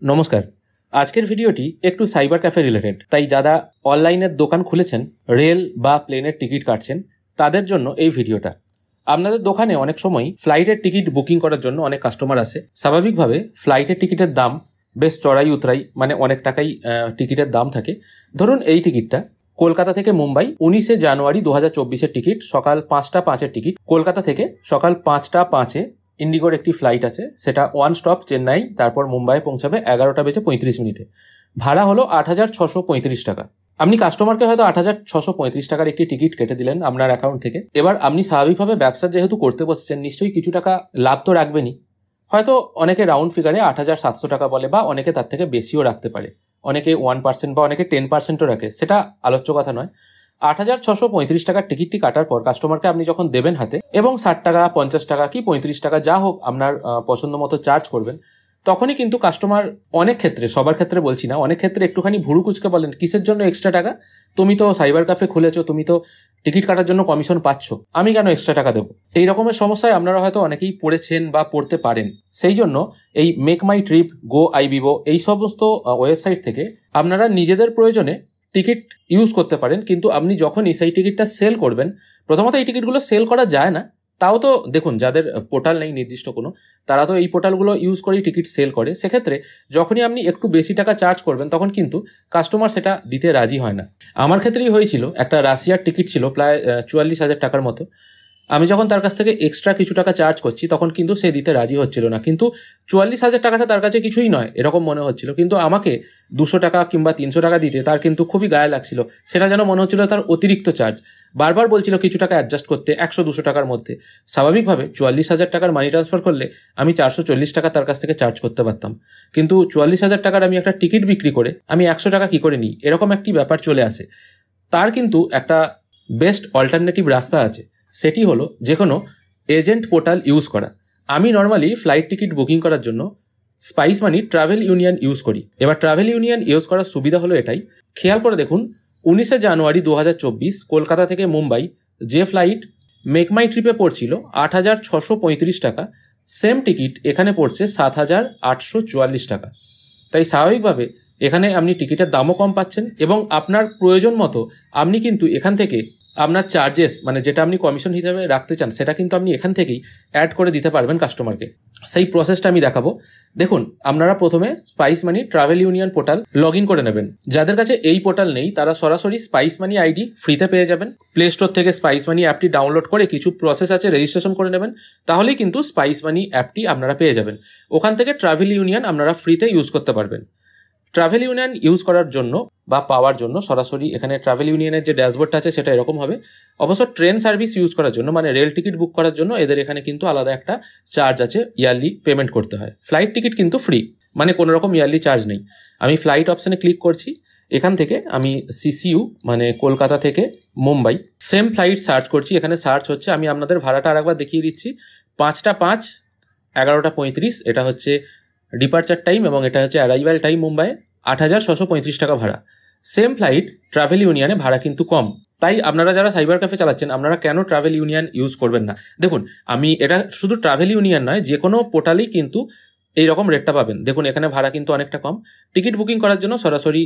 নমস্কার। আজকের ভিডিওটি একটু সাইবার ক্যাফে রিলেটেড, তাই যারা অনলাইনের দোকান খুলেছেন, রেল বা প্লেনের টিকিট কাটছেন, তাদের জন্য এই ভিডিওটা। আপনাদের দোকানে অনেক সময় ফ্লাইটের টিকিট বুকিং করার জন্য অনেক কাস্টমার আসে। স্বাভাবিকভাবে ফ্লাইটের টিকিটের দাম বেশ চড়াই উতরাই, মানে অনেক টাকাই টিকিটের দাম থাকে। ধরুন এই টিকিটটা কলকাতা থেকে মুম্বাই 19শে জানুয়ারি 2024-এর টিকিট, সকাল 5টা 5-এর টিকিট। কলকাতা থেকে সকাল 5টা 5-এ ইন্ডিগোর একটি ফ্লাইট আছে, সেটা ওয়ান স্টপ চেন্নাই, তারপর মুম্বাই পৌঁছাবে 11টা বেজে 35 মিনিটে। ভাড়া হলো 8,635 টাকা। আপনি কাস্টমারকে হয়তো 8,635 টাকার একটি টিকিট কেটে দিলেন আপনার অ্যাকাউন্ট থেকে। এবার আপনি স্বাভাবিকভাবে ব্যবসা যেহেতু করতে বসেছেন, নিশ্চয়ই কিছু টাকা লাভ তো রাখবেনই। হয়তো অনেকে রাউন্ড ফিগারে 8,700 টাকা বলে, বা অনেকে তার থেকে বেশিও রাখতে পারে। অনেকে 1% বা অনেকে 10%ও রাখে, সেটা আলোচ্য কথা নয়। 8,635 টাকার টিকিটটি কাটার পর কাস্টমারকে আপনি যখন দেবেন হাতে, এবং 60 টাকা 50 টাকা কি 35 টাকা যা হোক আপনার পছন্দ মতো চার্জ করবেন, তখনই কিন্তু কাস্টমার অনেক ক্ষেত্রে, সবার ক্ষেত্রে বলছি না, অনেক ক্ষেত্রে একটুখানি ভুরু কুচকে বলেন, কিসের জন্য এক্সট্রা টাকা? তুমি তো সাইবার ক্যাফে খুলেছো, তুমি তো টিকিট কাটার জন্য কমিশন পাচ্ছ, আমি কেন এক্সট্রা টাকা দেবো? এই রকমের সমস্যায় আপনারা হয়তো অনেকেই পড়েছেন বা পড়তে পারেন। সেই জন্য এই মেক মাই ট্রিপ, গো আইবিবো, এই সমস্ত ওয়েবসাইট থেকে আপনারা নিজেদের প্রয়োজনে টিকিট ইউজ করতে পারেন। কিন্তু আপনি যখনই সেই টিকিটটা সেল করবেন, প্রথমত এই টিকিটগুলো সেল করা যায় না। তাও তো দেখুন, যাদের পোর্টাল নেই নির্দিষ্ট কোনো, তারা তো এই পোর্টালগুলো ইউজ করেই টিকিট সেল করে। সেক্ষেত্রে যখনই আপনি একটু বেশি টাকা চার্জ করবেন, তখন কিন্তু কাস্টমার সেটা দিতে রাজি হয় না। আমার ক্ষেত্রেই হয়েছিল, একটা রাশিয়ার টিকিট ছিল প্রায় 44,000 টাকার মতো। আমি যখন তার কাছ থেকে এক্সট্রা কিছু টাকা চার্জ করছি, তখন কিন্তু সে দিতে রাজি হচ্ছিল না। কিন্তু 44,000 টাকাটা তার কাছে কিছুই নয় এরকম মনে হচ্ছিল, কিন্তু আমাকে 200 টাকা কিংবা 300 টাকা দিতে তার কিন্তু খুবই গায়ে লাগছিল। সেটা যেন মনে হচ্ছিল তার অতিরিক্ত চার্জ। বারবার বলছিল কিছু টাকা অ্যাডজাস্ট করতে 100-200 টাকার মধ্যে। স্বাভাবিকভাবে 44,000 টাকার মানি ট্রান্সফার করলে আমি 440 টাকা তার কাছ থেকে চার্জ করতে পারতাম, কিন্তু 44,000 টাকার আমি একটা টিকিট বিক্রি করে আমি 100 টাকা কি করে নিই, এরকম একটি ব্যাপার চলে আসে। তার কিন্তু একটা বেস্ট অল্টারনেটিভ রাস্তা আছে, সেটি হলো যে কোনো এজেন্ট পোর্টাল ইউজ করা। আমি নর্মালি ফ্লাইট টিকিট বুকিং করার জন্য স্পাইস মানি ট্রাভেল ইউনিয়ন ইউজ করি। এবার ট্রাভেল ইউনিয়ন ইউজ করার সুবিধা হলো এটাই, খেয়াল করে দেখুন, 19শে জানুয়ারি 2024 কলকাতা থেকে মুম্বাই যে ফ্লাইট মেক মাই ট্রিপে পড়ছিল 8,635 টাকা, সেম টিকিট এখানে পড়ছে 7,844 টাকা। তাই স্বাভাবিকভাবে এখানে আপনি টিকিটের দামও কম পাচ্ছেন, এবং আপনার প্রয়োজন মতো আপনি কিন্তু এখান থেকে আপনার চার্জেস, মানে যেটা আপনি কমিশন হিসেবে রাখতে চান, সেটা কিন্তু আপনি এখান থেকেই অ্যাড করে দিতে পারবেন কাস্টমারকে। সেই প্রসেসটা আমি দেখাবো। দেখুন, আপনারা প্রথমে spice money travel union portal log in করে নেবেন। যাদের কাছে এই পোর্টাল নেই, তারা সরাসরি স্পাইস মানি আইডি ফ্রিতে পেয়ে যাবেন। প্লে স্টোর থেকে স্পাইস মানি অ্যাপটি ডাউনলোড করে কিছু প্রসেস আছে, রেজিস্ট্রেশন করে নেবেন, তাহলেই কিন্তু স্পাইস মানি অ্যাপটি আপনারা পেয়ে যাবেন। ওখান থেকে ট্রাভেল ইউনিয়ন আপনারা ফ্রিতে ইউজ করতে পারবেন। ট্রাভেল ইউনিয়ন ইউজ করার জন্য বা পাওয়ার জন্য সরাসরি এখানে ট্রাভেল ইউনিয়নের যে ড্যাশবোর্ডটা আছে সেটা এরকম হবে। অবশ্য ট্রেন সার্ভিস ইউজ করার জন্য, মানে রেল টিকিট বুক করার জন্য, এদের এখানে কিন্তু আলাদা একটা চার্জ আছে, ইয়ারলি পেমেন্ট করতে হয়। ফ্লাইট টিকিট কিন্তু ফ্রি, মানে কোনো রকম ইয়ারলি চার্জ নেই। আমি ফ্লাইট অপশানে ক্লিক করছি, এখান থেকে আমি সিসিইউ মানে কলকাতা থেকে মুম্বাই সেম ফ্লাইট সার্চ করছি। এখানে সার্চ হচ্ছে, আমি আপনাদের ভাড়াটা আরেকবার দেখিয়ে দিচ্ছি। 5টা 5 11:35 এটা হচ্ছে ডিপার্চার টাইম, এবং এটা হচ্ছে অ্যারাইভাল টাইম মুম্বাই। 8,635 টাকা ভাড়া। সেম ফ্লাইট ট্রাভেল ইউনিয়নে ভাড়া কিন্তু কম। তাই আপনারা যারা সাইবার ক্যাফে চালাচ্ছেন, আপনারা কেন ট্রাভেল ইউনিয়ন ইউজ করবেন না? দেখুন, আমি এটা শুধু ট্রাভেল ইউনিয়ন নয়, যে কোনো পোর্টালেই কিন্তু এইরকম রেটটা পাবেন। দেখুন, এখানে ভাড়া কিন্তু অনেকটা কম। টিকিট বুকিং করার জন্য সরাসরি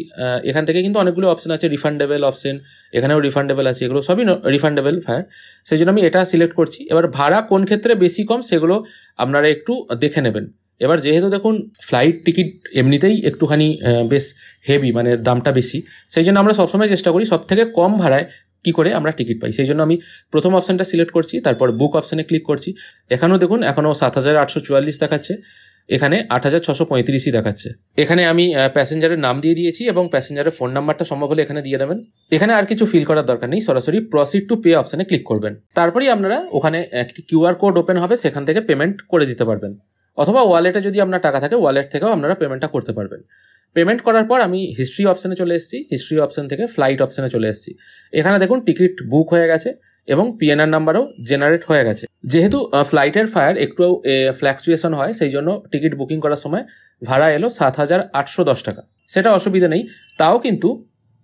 এখান থেকে কিন্তু অনেকগুলো অপশন আছে, রিফান্ডেবল অপশন, এখানেও রিফান্ডেবল আছে, এগুলো সবই রিফান্ডেবল ফায়ার। সেই জন্য আমি এটা সিলেক্ট করছি। এবার ভাড়া কোন ক্ষেত্রে বেশি কম সেগুলো আপনারা একটু দেখে নেবেন। এবার যেহেতু দেখুন ফ্লাইট টিকিট এমনিতেই একটুখানি বেশ হেভি, মানে দামটা বেশি, সেই জন্য আমরা সবসময় চেষ্টা করি সব থেকে কম ভাড়ায় কি করে আমরা টিকিট পাই। সেই জন্য আমি প্রথম অপশানটা সিলেক্ট করছি, তারপর বুক অপশানে ক্লিক করছি। এখানেও দেখুন, এখনও 7,844 দেখাচ্ছে, এখানে 8,635 দেখাচ্ছে। এখানে আমি প্যাসেঞ্জারের নাম দিয়ে দিয়েছি, এবং প্যাসেঞ্জারের ফোন নাম্বারটা সম্ভব হলে এখানে দিয়ে দেবেন। এখানে আর কিছু ফিল করার দরকার নেই, সরাসরি প্রসিড টু পে অপশানে ক্লিক করবেন। তারপরেই আপনারা ওখানে একটি কিউআর কোড ওপেন হবে, সেখান থেকে পেমেন্ট করে দিতে পারবেন, অথবা ওয়ালেটে যদি আপনার টাকা থাকে ওয়ালেট থেকেও আপনারা পেমেন্টটা করতে পারবেন। পেমেন্ট করার পর আমি হিস্ট্রি অপশানে চলে এসেছি, হিস্ট্রি অপশান থেকে ফ্লাইট অপশানে চলে এসেছি। এখানে দেখুন টিকিট বুক হয়ে গেছে, এবং পিএনআর নাম্বারও জেনারেট হয়ে গেছে। যেহেতু ফ্লাইটের ফায়ার একটু ফ্ল্যাকচুয়েশন হয়, সেই জন্য টিকিট বুকিং করার সময় ভাড়া এলো 7,810 টাকা। সেটা অসুবিধা নেই, তাও কিন্তু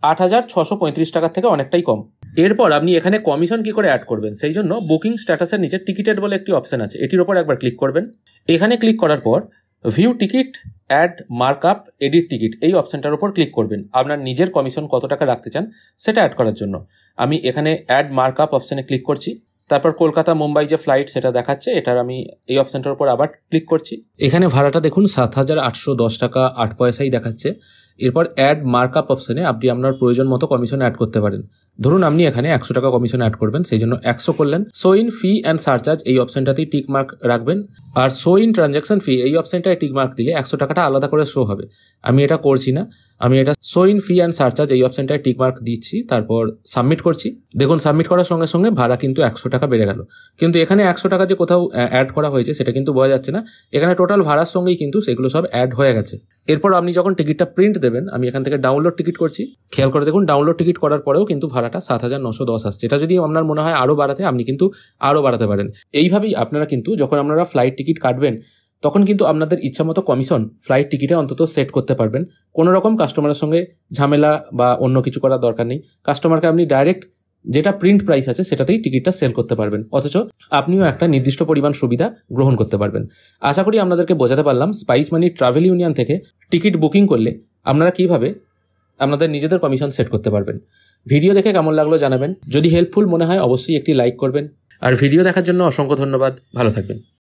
8,635 টাকার থেকে অনেকটাই কম। এরপর আপনি এখানে কমিশন কি করে অ্যাড করবেন, সেই জন্য বুকিং স্ট্যাটাসের নিচে টিকিটেড বলে একটি অপশন আছে, এটির ওপর একবার ক্লিক করবেন। এখানে ক্লিক করার পর view ticket, add markup, edit ticket এই অপশনটার উপর ক্লিক করবেন আপনার নিজের কমিশন কত টাকা রাখতে চান সেটা অ্যাড করার জন্য। আমি এখানে অ্যাড মার্কআপ অপশনে ক্লিক করছি। তারপর কলকাতা মুম্বাই যে ফ্লাইট সেটা দেখাচ্ছে, এটার আমি এই অপশনটার উপর আবার ক্লিক করছি। এখানে ভাড়াটা দেখুন 7,810 টাকা 8 পয়সাই দেখাচ্ছে। এরপর অ্যাড মার্কআপ অপশনে আপনি আপনার প্রয়োজন মতো কমিশন অ্যাড করতে পারেন। ধরুন আপনি এখানে 100 টাকা কমিশন অ্যাড করবেন, সেই জন্য 100 করলেন। Show in fee and surcharge এই অপশনটাতেই টিক মার্ক রাখবেন, আর শো ইন ট্রানজাকশন ফি এই অপশনটায় টিক মার্ক দিলে 100 টাকাটা আলাদা করে শো হবে। আমি এটা করছি না, আমি এটা show in fee and surcharge এই অপশনটায় টিক মার্ক দিচ্ছি, তারপর সাবমিট করছি। দেখুন সাবমিট করার সঙ্গে সঙ্গে ভাড়া কিন্তু 100 টাকা বেড়ে গেল, কিন্তু এখানে 100 টাকা যে কোথাও অ্যাড করা হয়েছে সেটা কিন্তু বোঝা যাচ্ছে না। এখানে টোটাল ভাড়ার সঙ্গেই কিন্তু সেগুলো সব অ্যাড হয়ে গেছে। এরপর আপনি যখন টিকিটটা প্রিন্ট দেবেন, আমি এখান থেকে ডাউনলোড টিকিট করছি। খেয়াল করে দেখুন ডাউনলোড টিকিট করার পরেও কিন্তু ভাড়াটা 7,910 আসছে। এটা যদি আপনার মনে হয় আরও বাড়াতে, আপনি কিন্তু আরও বাড়াতে পারেন। এইভাবেই আপনারা কিন্তু যখন আপনারা ফ্লাইট টিকিট কাটবেন তখন কিন্তু আপনাদের ইচ্ছামতো কমিশন ফ্লাইট টিকিটে অন্তত সেট করতে পারবেন। কোনো রকম কাস্টমারের সঙ্গে ঝামেলা বা অন্য কিছু করার দরকার নেই। কাস্টমারকে আপনি ডাইরেক্ট যেটা প্রিন্ট প্রাইস আছে সেটাতেই টিকিটটা সেল করতে পারবেন, অথচ আপনিও একটা নির্দিষ্ট পরিমাণ সুবিধা গ্রহণ করতে পারবেন। আশা করি আপনাদেরকে বোঝাতে পারলাম স্পাইস মানি ট্রাভেল ইউনিয়ন থেকে টিকিট বুকিং করলে আপনারা কিভাবে আপনাদের নিজেদের কমিশন সেট করতে পারবেন। ভিডিও দেখে কেমন লাগলো জানাবেন। যদি হেল্পফুল মনে হয় অবশ্যই একটি লাইক করবেন। আর ভিডিও দেখার জন্য অসংখ্য ধন্যবাদ। ভালো থাকবেন।